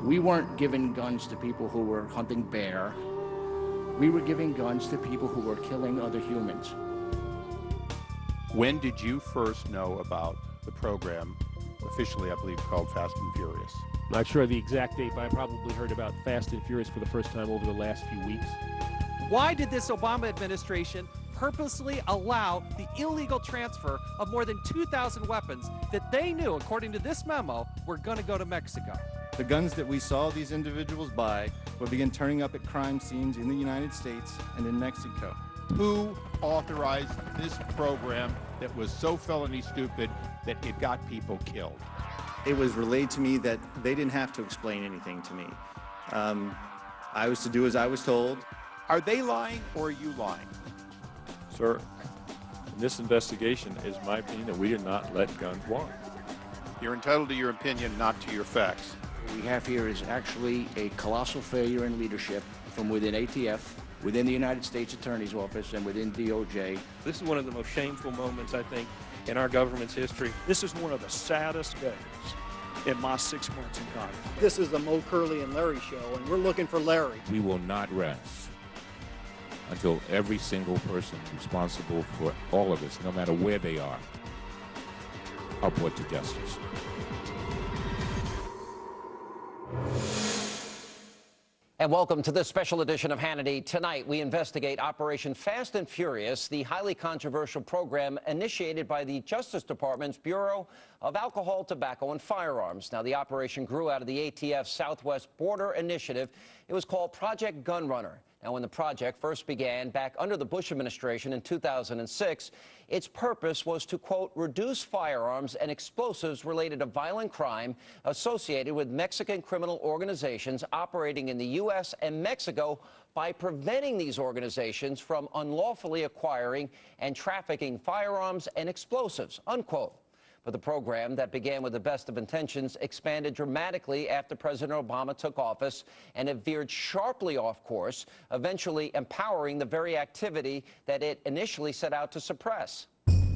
We weren't giving guns to people who were hunting bear. We were giving guns to people who were killing other humans. When did you first know about the program, officially I believe called Fast and Furious? Not sure the exact date, but I probably heard about Fast and Furious for the first time over the last few weeks. Why did this Obama administration purposely allow the illegal transfer of more than 2,000 weapons that they knew, according to this memo, were going to go to Mexico? The guns that we saw these individuals buy will begin turning up at crime scenes in the United States and in Mexico. Who authorized this program that was so felony stupid that it got people killed? It was relayed to me that they didn't have to explain anything to me. I was to do as I was told. Are they lying or are you lying? Sir, in this investigation, it is my opinion that we did not let guns walk. You're entitled to your opinion, not to your facts. What we have here is actually a colossal failure in leadership from within ATF, within the United States Attorney's Office, and within DOJ. This is one of the most shameful moments, I think, in our government's history. This is one of the saddest days in my 6 months in Congress. This is the Mo Curley and Larry show, and we're looking for Larry. We will not rest until every single person responsible for all of this, no matter where they are brought to justice. And welcome to this special edition of Hannity. Tonight, we investigate Operation Fast and Furious, the highly controversial program initiated by the Justice Department's Bureau of Alcohol, Tobacco, and Firearms. Now, the operation grew out of the ATF Southwest Border Initiative. It was called Project Gunrunner. Now, when the project first began back under the Bush administration in 2006, its purpose was to, quote, reduce firearms and explosives related to violent crime associated with Mexican criminal organizations operating in the U.S. and Mexico by preventing these organizations from unlawfully acquiring and trafficking firearms and explosives, unquote. But the program that began with the best of intentions expanded dramatically after President Obama took office, and it veered sharply off course, eventually empowering the very activity that it initially set out to suppress.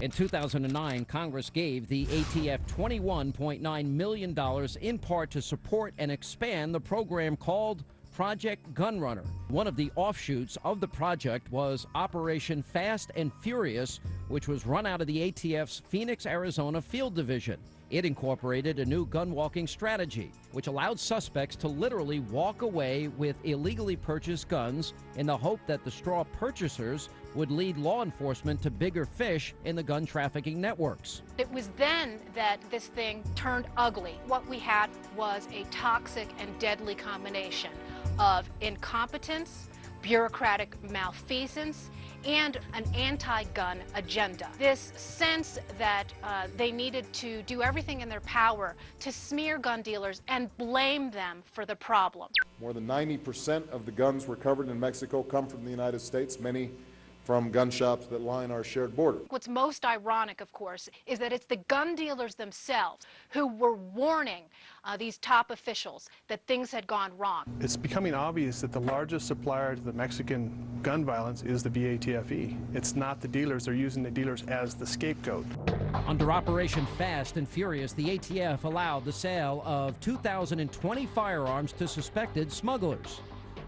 In 2009, Congress gave the ATF $21.9 million in part to support and expand the program called Project Gunrunner. One of the offshoots of the project was Operation Fast and Furious, which was run out of the ATF's Phoenix, Arizona Field Division. It incorporated a new gun-walking strategy, which allowed suspects to literally walk away with illegally purchased guns in the hope that the straw purchasers would lead law enforcement to bigger fish in the gun trafficking networks. It was then that this thing turned ugly. What we had was a toxic and deadly combination of incompetence, bureaucratic malfeasance, and an anti-gun agenda. This sense that they needed to do everything in their power to smear gun dealers and blame them for the problem. More than 90% of the guns recovered in Mexico come from the United States, many from gun shops that line our shared border. What's most ironic, of course, is that it's the gun dealers themselves who were warning these top officials that things had gone wrong. It's becoming obvious that the largest supplier to the Mexican gun violence is the BATFE. It's not the dealers. They're using the dealers as the scapegoat. Under Operation Fast and Furious, the ATF allowed the sale of 2,020 firearms to suspected smugglers.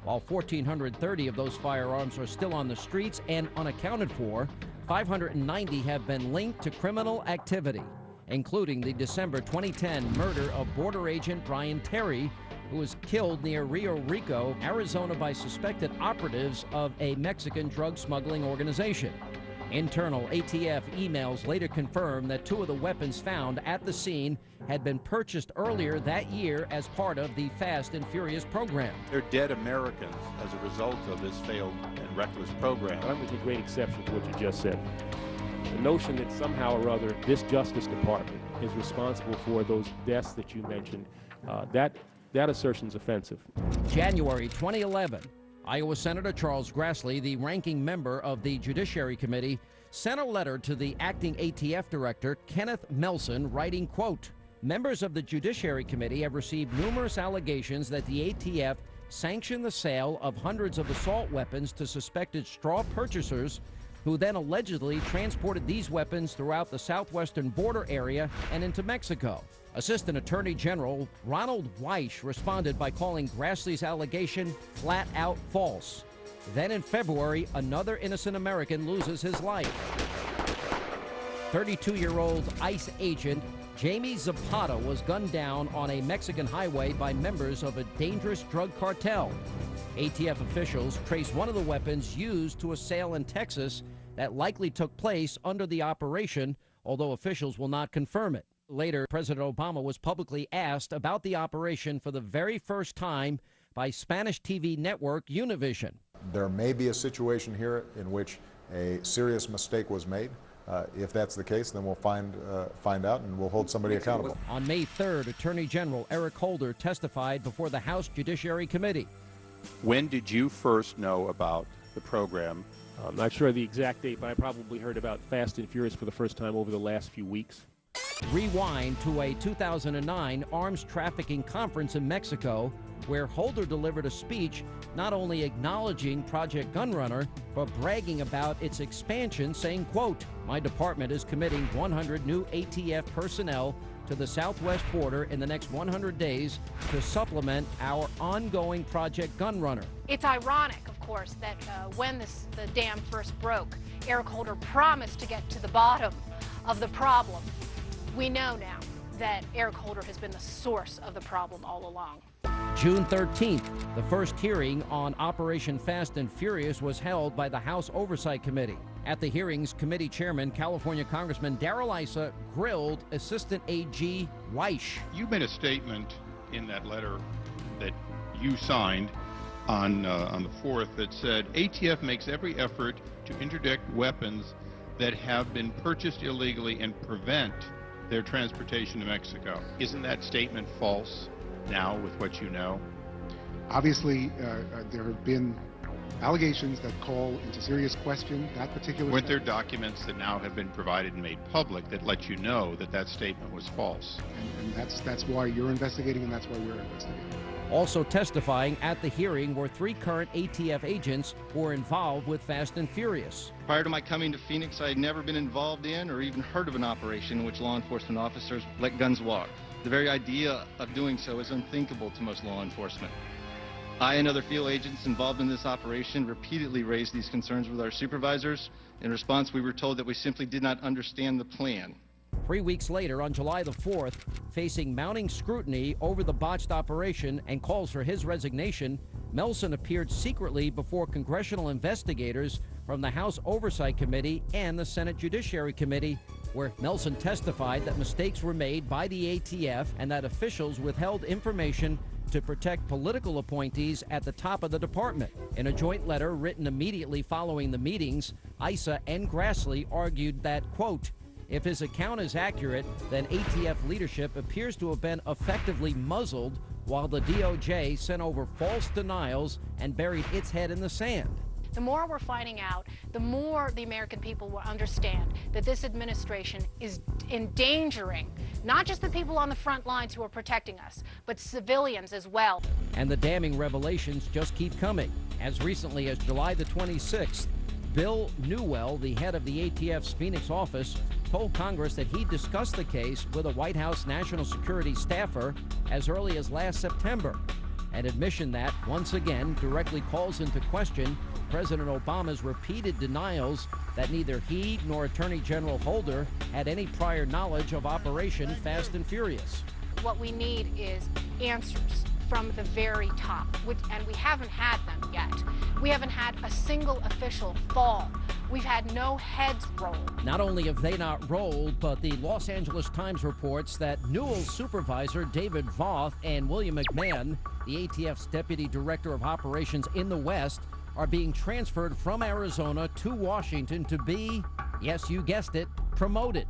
While 1,430 of those firearms are still on the streets and unaccounted for, 590 have been linked to criminal activity, including the December 2010 murder of border agent Brian Terry, who was killed near Rio Rico, Arizona, by suspected operatives of a Mexican drug smuggling organization. Internal ATF emails later confirmed that 2 of the weapons found at the scene had been purchased earlier that year as part of the Fast and Furious program. They're dead Americans as a result of this failed and reckless program. I'm with a great exception to what you just said. The notion that somehow or other this Justice Department is responsible for those deaths that you mentioned, that assertion is offensive. January 2011. Iowa Senator Charles Grassley, the ranking member of the Judiciary Committee, sent a letter to the acting ATF director, Kenneth Melson, writing, quote, members of the Judiciary Committee have received numerous allegations that the ATF sanctioned the sale of hundreds of assault weapons to suspected straw purchasers who then allegedly transported these weapons throughout the southwestern border area and into Mexico. Assistant Attorney General Ronald Weish responded by calling Grassley's allegation flat out false. Then in February, another innocent American loses his life. 32-year-old ICE agent Jamie Zapata was gunned down on a Mexican highway by members of a dangerous drug cartel. ATF officials trace one of the weapons used to a sale in Texas that likely took place under the operation, although officials will not confirm it. Later, President Obama was publicly asked about the operation for the very first time by Spanish TV network Univision. There may be a situation here in which a serious mistake was made. If that's the case, then we'll find out and we'll hold somebody accountable. On May 3rd, Attorney General Eric Holder testified before the House Judiciary Committee. When did you first know about the program? I'm not sure the exact date, but I probably heard about Fast and Furious for the first time over the last few weeks. Rewind to a 2009 arms trafficking conference in Mexico, where Holder delivered a speech not only acknowledging Project Gunrunner, but bragging about its expansion, saying, quote, "My department is committing 100 new ATF personnel to the southwest border in the next 100 days to supplement our ongoing Project Gunrunner." It's ironic, of course, that when the dam first broke, Eric Holder promised to get to the bottom of the problem. We know now that Eric Holder has been the source of the problem all along. June 13th, the first hearing on Operation Fast and Furious was held by the House Oversight Committee. At the hearings, committee chairman, California Congressman Darrell Issa, grilled Assistant AG Weish. You made a statement in that letter that you signed on the 4th that said, ATF makes every effort to interdict weapons that have been purchased illegally and prevent their transportation to Mexico. Isn't that statement false now with what you know? Obviously, there have been allegations that call into serious question that particular... Weren't there documents that now have been provided and made public that let you know that that statement was false? And that's why you're investigating, and that's why we're investigating. Also testifying at the hearing were 3 current ATF agents who were involved with Fast and Furious. Prior to my coming to Phoenix, I had never been involved in or even heard of an operation in which law enforcement officers let guns walk. The very idea of doing so is unthinkable to most law enforcement. I and other field agents involved in this operation repeatedly raised these concerns with our supervisors. In response, we were told that we simply did not understand the plan. 3 weeks later, on July the 4th, facing mounting scrutiny over the botched operation and calls for his resignation, Melson appeared secretly before congressional investigators from the House Oversight Committee and the Senate Judiciary Committee, where Melson testified that mistakes were made by the ATF and that officials withheld information to protect political appointees at the top of the department. In a joint letter written immediately following the meetings, Issa and Grassley argued that, quote, if his account is accurate, then ATF leadership appears to have been effectively muzzled while the DOJ sent over false denials and buried its head in the sand. The more we're finding out, the more the American people will understand that this administration is endangering not just the people on the front lines who are protecting us, but civilians as well. And the damning revelations just keep coming. As recently as July the 26th, Bill Newell, the head of the ATF's Phoenix office, told Congress that he discussed the case with a White House national security staffer as early as last September. An admission that, once again, directly calls into question President Obama's repeated denials that neither he nor Attorney General Holder had any prior knowledge of Operation Fast and Furious. What we need is answers from the very top, and we haven't had them yet. We haven't had a single official fall. We've had no heads roll. Not only have they not rolled, but the Los Angeles Times reports that Newell's supervisor, David Voth, and William McMahon, the ATF's Deputy Director of Operations in the West, are being transferred from Arizona to Washington to be, yes, you guessed it, promoted.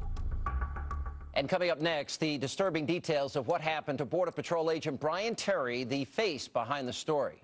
And coming up next, the disturbing details of what happened to Border Patrol agent Brian Terry, the face behind the story.